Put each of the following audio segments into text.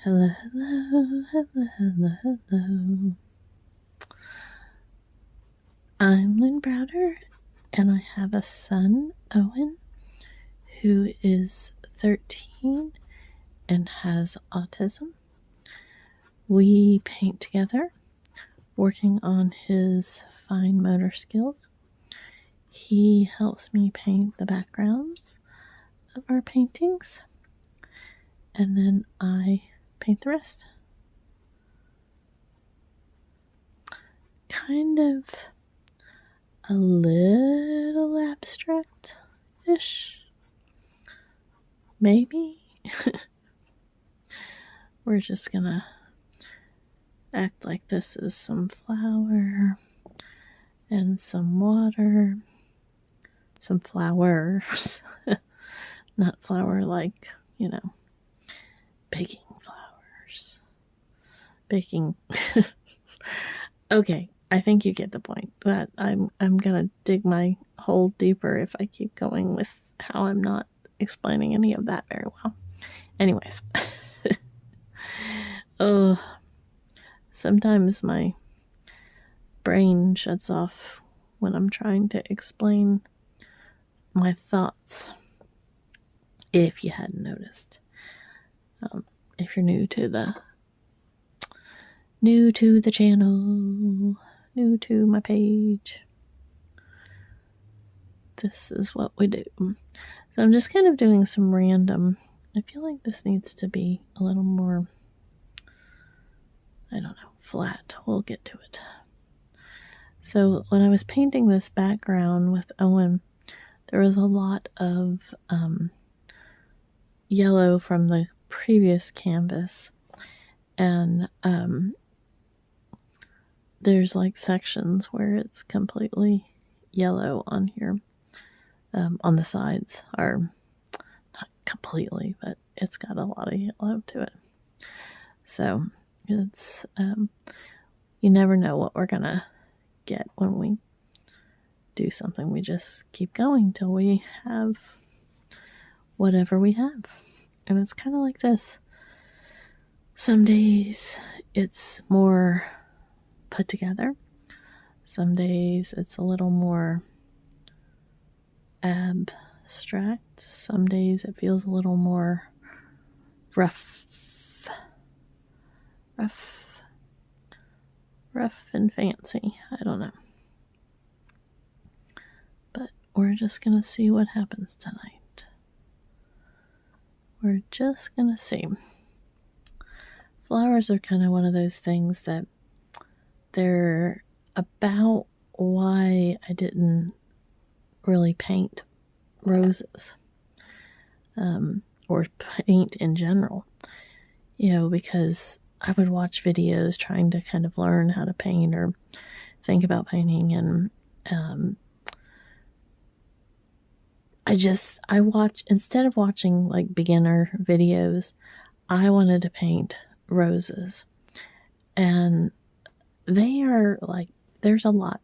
Hello, hello, hello, hello, hello. I'm Lynn Browder, and I have a son, Owen, who is 13 and has autism. We paint together, working on his fine motor skills. He helps me paint the backgrounds of our paintings, and then I paint the rest. Kind of a little abstract-ish, maybe. We're just gonna act like this is some flour and some water, some flowers, not flour like, baking flowers, baking. Okay, I think you get the point. That I'm gonna dig my hole deeper if I keep going with how I'm not explaining any of that very well. Anyways, sometimes my brain shuts off when I'm trying to explain my thoughts. If you hadn't noticed, if you're new to the channel, new to my page, this is what we do. So I'm just kind of doing some random. I feel like this needs to be a little more, I don't know, flat. We'll get to it. So when I was painting this background with Owen, there was a lot of yellow from the previous canvas, and there's like sections where it's completely yellow on here, on the sides, or not completely, but it's got a lot of yellow to it. So it's you never know what we're gonna get when we do something. We just keep going till we have whatever we have. And it's kind of like this. Some days it's more put together. Some days it's a little more abstract. Some days it feels a little more rough and fancy. I don't know. But we're just gonna see what happens tonight. We're just gonna see. Flowers are kind of one of those things that they're about why I didn't really paint roses, or paint in general, because I would watch videos trying to kind of learn how to paint or think about painting, and I watch, instead of watching like beginner videos, I wanted to paint roses. And they are like, there's a lot,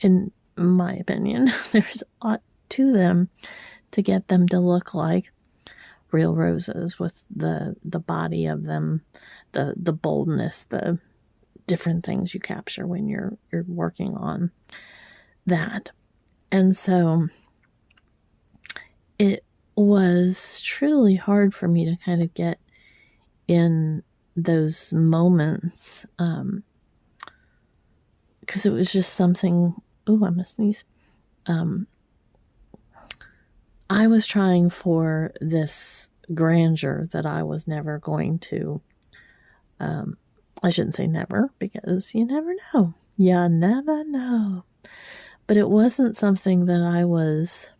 in my opinion, there's a lot to them to get them to look like real roses, with the body of them, the boldness, the different things you capture when you're working on that. And so it was truly hard for me to kind of get in those moments, because it was just something. Oh, I'm gonna sneeze. I was trying for this grandeur that I was never going to, I shouldn't say never, because you never know. You never know. But it wasn't something that I was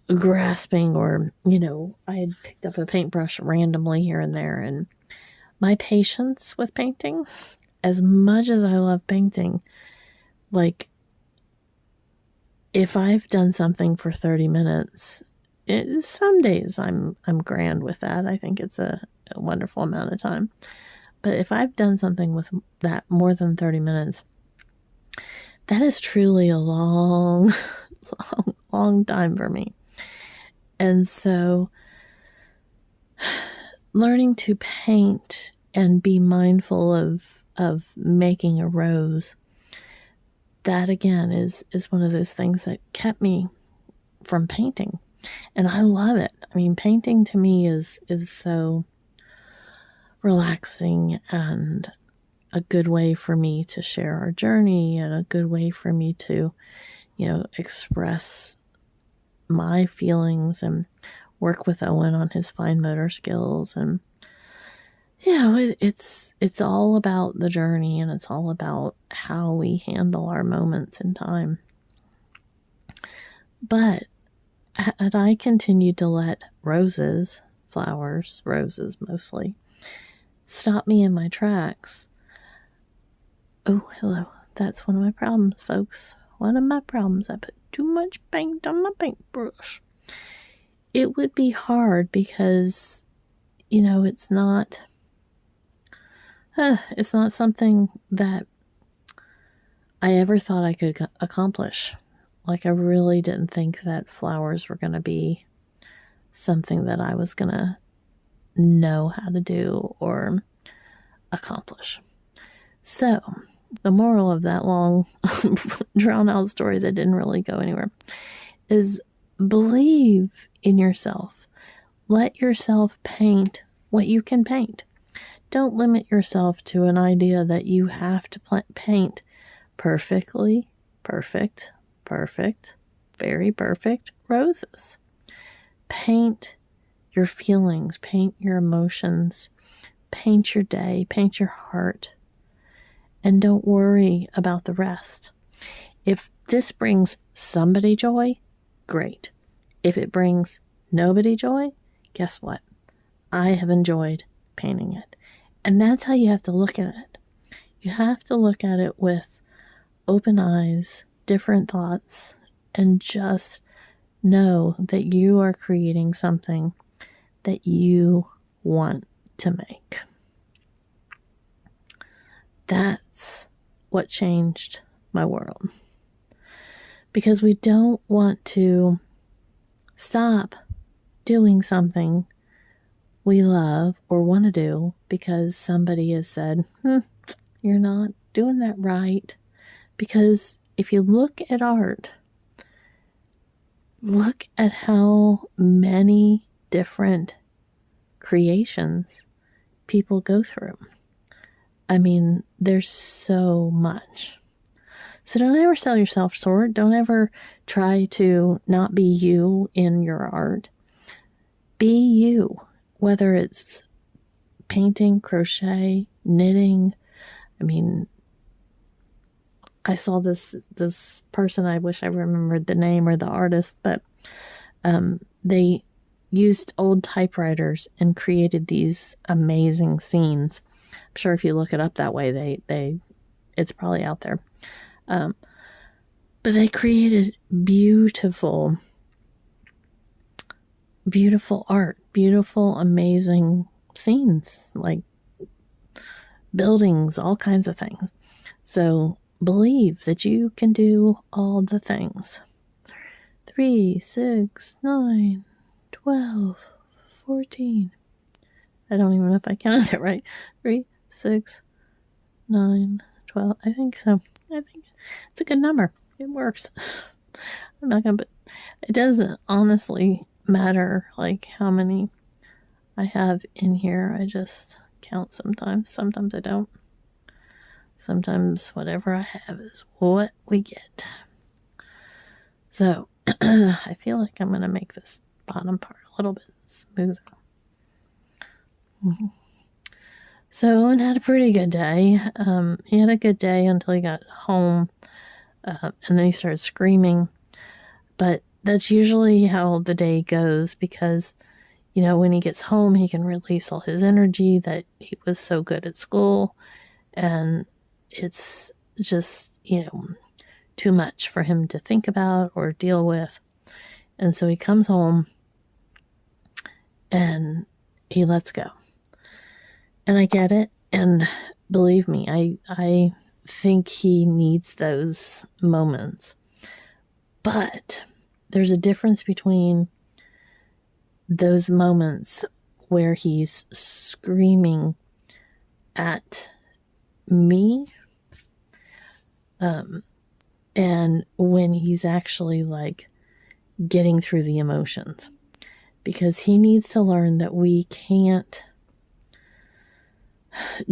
grasping, or, I had picked up a paintbrush randomly here and there, and my patience with painting, as much as I love painting, like, if I've done something for 30 minutes, some days I'm grand with that. I think it's a wonderful amount of time. But if I've done something with that more than 30 minutes, that is truly a long, long time for me. And so learning to paint and be mindful of making a rose, that again is one of those things that kept me from painting. And I love it. I mean, painting to me is so relaxing and a good way for me to share our journey and a good way for me to, express my feelings and work with Owen on his fine motor skills. And it's all about the journey, and it's all about how we handle our moments in time. But had I continued to let roses mostly, stop me in my tracks. Oh, hello. That's one of my problems, folks. One of my problems. I put too much paint on my paintbrush. It would be hard because, it's not something that I ever thought I could accomplish. Like, I really didn't think that flowers were going to be something that I was going to know how to do or accomplish. So, the moral of that long, drawn out story that didn't really go anywhere is believe in yourself. Let yourself paint what you can paint. Don't limit yourself to an idea that you have to paint perfectly, perfect, very perfect roses. Paint your feelings, paint your emotions, paint your day, paint your heart, and don't worry about the rest. If this brings somebody joy, great. If it brings nobody joy, guess what? I have enjoyed painting it. And that's how you have to look at it. You have to look at it with open eyes, different thoughts, and just know that you are creating something that you want to make. That's what changed my world. Because we don't want to stop doing something we love or want to do because somebody has said, you're not doing that right. Because if you look at art, look at how many different creations people go through. I mean, there's so much. So don't ever sell yourself short. Don't ever try to not be you in your art. Be you, whether it's painting, crochet, knitting. I mean, I saw this person, I wish I remembered the name or the artist, but they used old typewriters and created these amazing scenes. I'm sure if you look it up that way, it's probably out there. But they created beautiful art, beautiful, amazing scenes, like buildings, all kinds of things. So believe that you can do all the things. 3, 6, 9, 12, 14. I don't even know if I counted that right. 3, 6, 9, 12. I think so. I think it's a good number. It works. I'm not going to, but it doesn't honestly matter like how many I have in here. I just count sometimes. Sometimes I don't. Sometimes whatever I have is what we get. So I feel like I'm going to make this bottom part a little bit smoother. So Owen had a pretty good day. He had a good day until he got home, and then he started screaming. But that's usually how the day goes because, when he gets home, he can release all his energy that he was so good at school. And it's just, too much for him to think about or deal with. And so he comes home and he lets go. And I get it. And believe me, I think he needs those moments. But there's a difference between those moments where he's screaming at me, and when he's actually like getting through the emotions, because he needs to learn that we can't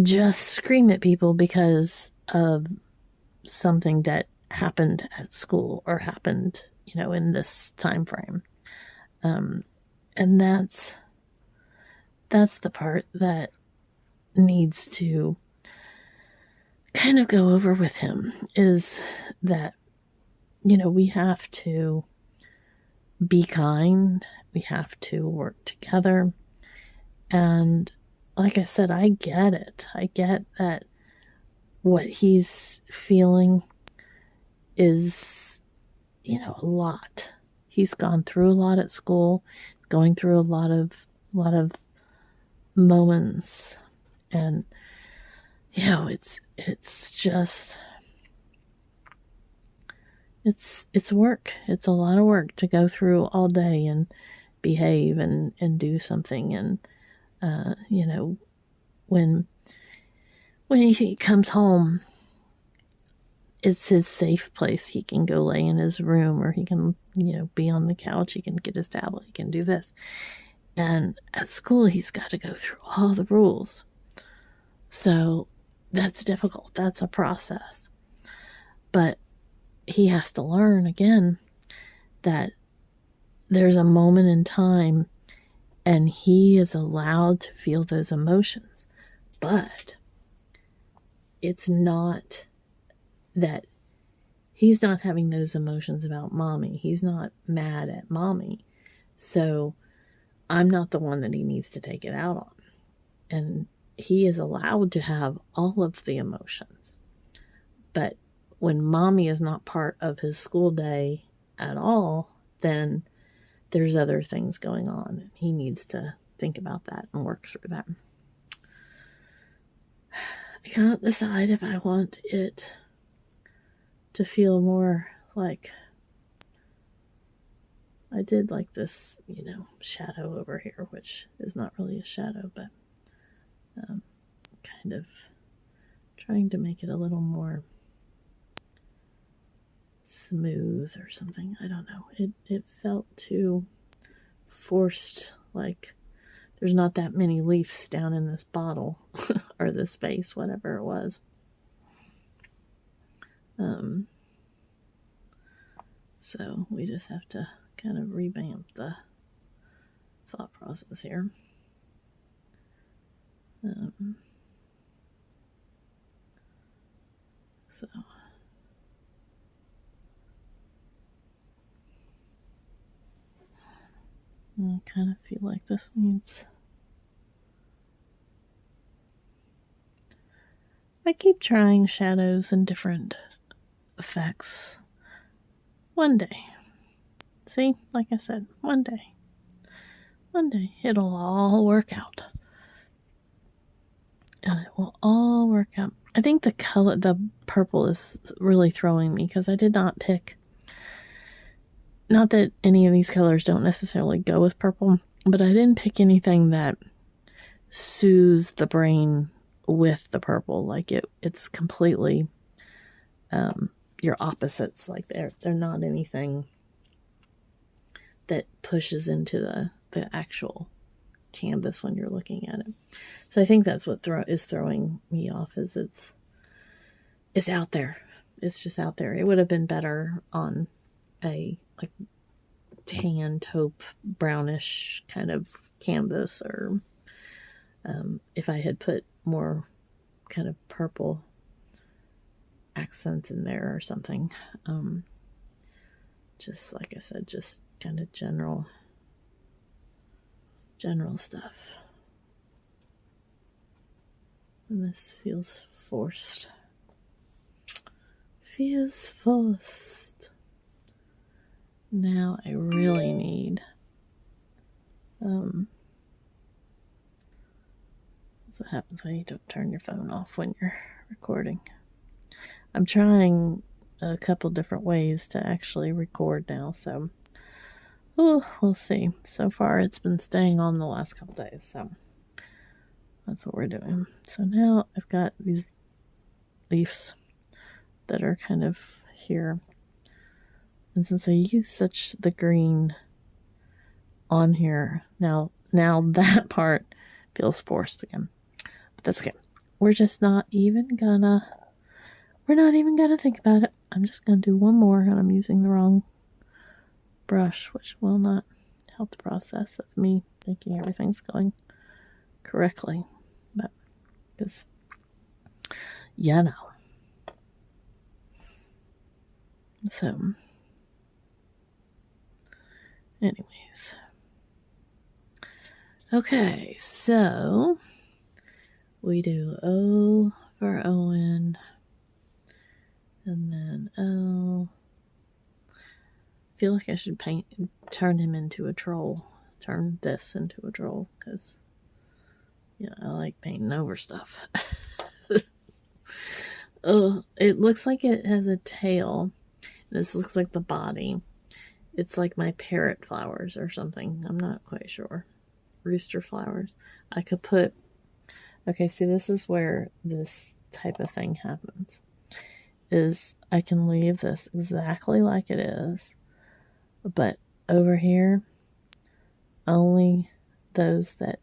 just scream at people because of something that happened at school or happened, in this time frame. And that's the part that needs to kind of go over with him, is that, we have to be kind, we have to work together. And like I said, I get it. I get that what he's feeling is, a lot. He's gone through a lot at school, going through a lot of moments, and it's just it's work. It's a lot of work to go through all day and behave and do something. And when he comes home, it's his safe place. He can go lay in his room, or he can, be on the couch. He can get his tablet. He can do this. And at school, he's got to go through all the rules. So that's difficult. That's a process. But he has to learn, again, that there's a moment in time and he is allowed to feel those emotions. But it's not that he's not having those emotions about mommy. He's not mad at mommy. So I'm not the one that he needs to take it out on. And he is allowed to have all of the emotions. But when mommy is not part of his school day at all, then there's other things going on. He needs to think about that and work through that. I can't decide if I want it to feel more like I did like this, shadow over here, which is not really a shadow, but kind of trying to make it a little more smooth or something. I don't know. It felt too forced, like there's not that many leaves down in this bottle or this vase, whatever it was. So we just have to kind of revamp the thought process here. So I kind of feel like this needs... I keep trying shadows and different effects. One day. See, like I said, one day it'll all work out. And it will all work out. I think the color, the purple, is really throwing me because I did not pick... Not that any of these colors don't necessarily go with purple, but I didn't pick anything that soothes the brain with the purple. Like it's completely your opposites. Like they're not anything that pushes into the actual canvas when you're looking at it. So I think that's what is throwing me off, is it's out there. It's just out there. It would have been better on a like tan taupe brownish kind of canvas, or if I had put more kind of purple accents in there or something. Just like I said, just kind of general stuff. And this feels forced. Feels forced. Now I really need that's what happens when you don't turn your phone off when you're recording. I'm trying a couple different ways to actually record now, so Oh, we'll see. So far, it's been staying on the last couple days, so that's what we're doing. So now I've got these leaves that are kind of here. And since I use such the green on here, now that part feels forced again. But that's okay. We're not even gonna think about it. I'm just gonna do one more, and I'm using the wrong brush, which will not help the process of me thinking everything's going correctly. But because so anyways, okay, so we do O for Owen, and then L. I feel like I should turn him into a troll. Turn this into a troll, because I like painting over stuff. Oh, it looks like it has a tail. This looks like the body. It's like my parrot flowers or something. I'm not quite sure. Rooster flowers. I could put... Okay, see, this is where this type of thing happens. Is I can leave this exactly like it is, but over here, only those that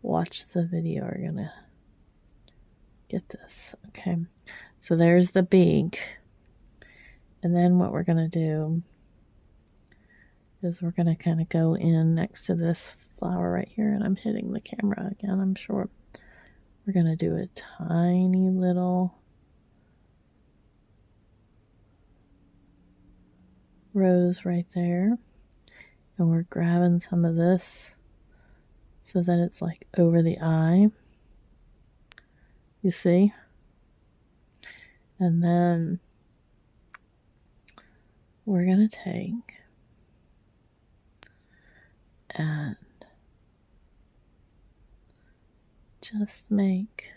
watch the video are gonna get this. Okay, so there's the beak, and then what we're gonna do is we're gonna kind of go in next to this flower right here, and I'm hitting the camera again, I'm sure. We're gonna do a tiny little rose right there, and we're grabbing some of this so that it's like over the eye, you see. And then we're gonna take and just make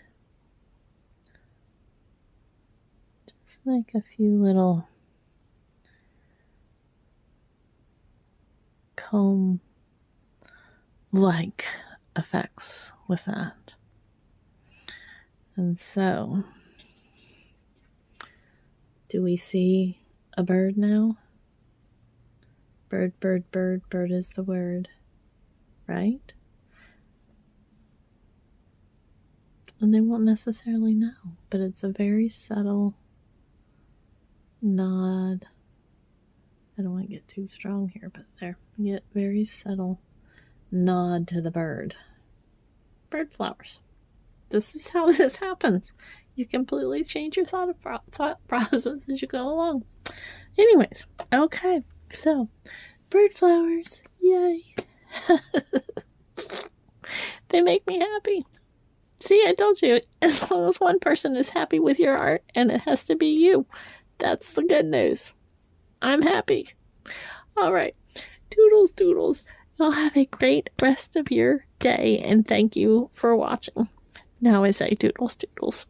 a few little comb like effects with that. And so, do we see a bird now? Bird, bird, bird, bird is the word, right? And they won't necessarily know, but it's a very subtle nod. I don't want to get too strong here, but there, you get very subtle nod to the bird. Bird flowers. This is how this happens. You completely change your thought process as you go along. Anyways, okay, so bird flowers, yay. They make me happy. See, I told you, as long as one person is happy with your art, and it has to be you, that's the good news. I'm happy. All right, doodles, doodles. Y'all have a great rest of your day, and thank you for watching. Now I say doodles, doodles.